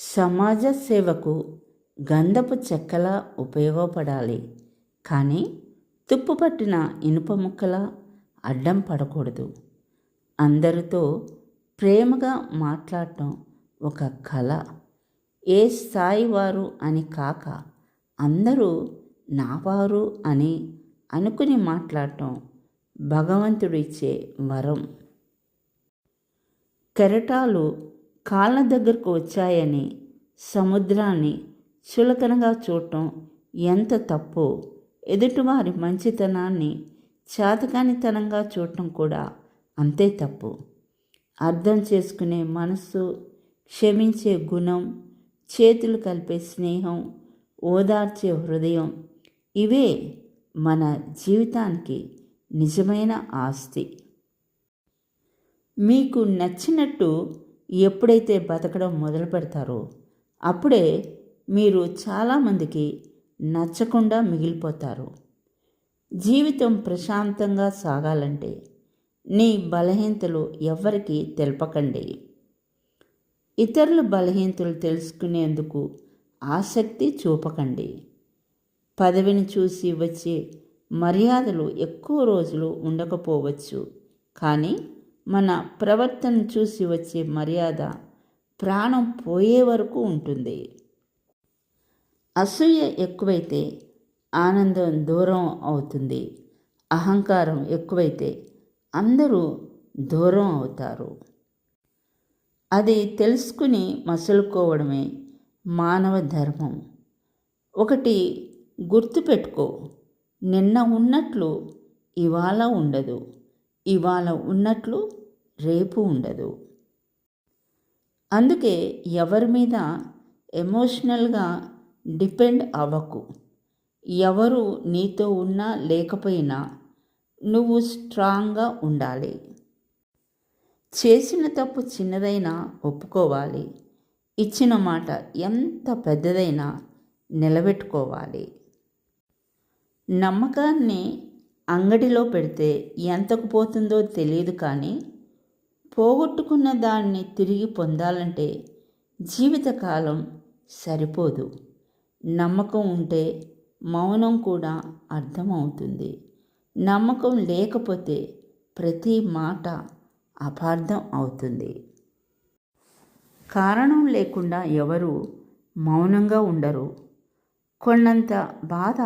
సమాజ సేవకు గంధపు చెక్కలా ఉపయోగపడాలి, కానీ తుప్పుపట్టిన ఇనుప ముక్కలా అడ్డం పడకూడదు. అందరితో ప్రేమగా మాట్లాడటం ఒక కళ. ఏ స్థాయి వారు అని కాక అందరూ నావారు అని అనుకుని మాట్లాడటం భగవంతుడిచ్చే వరం. కెరటాలు కాళ్ళ దగ్గరకు వచ్చాయని సముద్రాన్ని చులకనగా చూడటం ఎంత తప్పో, ఎదుటివారి మంచితనాన్ని చేతకానితనంగా చూడటం కూడా అంతే తప్పు. అర్థం చేసుకునే మనస్సు, క్షమించే గుణం, చేతులు కలిపే స్నేహం, ఓదార్చే హృదయం, ఇవే మన జీవితానికి నిజమైన ఆస్తి. మీకు నచ్చినట్టు ఎప్పుడైతే బతకడం మొదలు పెడతారో అప్పుడే మీరు చాలామందికి నచ్చకుండా మిగిలిపోతారు. జీవితం ప్రశాంతంగా సాగాలంటే నీ బలహీనతలు ఎవ్వరికీ తెలపకండి. ఇతరుల బలహీనతలు తెలుసుకునేందుకు ఆసక్తి చూపకండి. పదవిని చూసి వచ్చే మర్యాదలు ఎక్కువ రోజులు ఉండకపోవచ్చు, కానీ మన ప్రవర్తన చూసి వచ్చే మర్యాద ప్రాణం పోయే వరకు ఉంటుంది. అసూయ ఎక్కువైతే ఆనందం దూరం అవుతుంది. అహంకారం ఎక్కువైతే అందరూ దూరం అవుతారు. అది తెలుసుకుని మసులుకోవడమే మానవ ధర్మం. ఒకటి గుర్తుపెట్టుకో, నిన్న ఉన్నట్లు ఇవాళ ఉండదు, ఇవాళ ఉన్నట్లు రేపు ఉండదు. అందుకే ఎవరి మీద ఎమోషనల్గా డిపెండ్ అవ్వకు. ఎవరు నీతో ఉన్నా లేకపోయినా నువ్వు స్ట్రాంగ్గా ఉండాలి. చేసిన తప్పు చిన్నదైనా ఒప్పుకోవాలి. ఇచ్చిన మాట ఎంత పెద్దదైనా నిలబెట్టుకోవాలి. నమ్మకాన్ని అంగడిలో పెడితే ఎంతకు పోతుందో తెలియదు, కానీ పోగొట్టుకున్న దాన్ని తిరిగి పొందాలంటే జీవితకాలం సరిపోదు. నమ్మకం ఉంటే మౌనం కూడా అర్థమవుతుంది. నమ్మకం లేకపోతే ప్రతి మాట అపార్థం అవుతుంది. కారణం లేకుండా ఎవరు మౌనంగా ఉండరు. కొన్నంత బాధ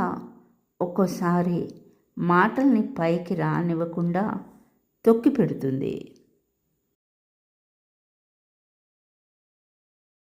ఒక్కోసారి మాటల్ని పైకి రానివ్వకుండా తొక్కి పెడుతుంది.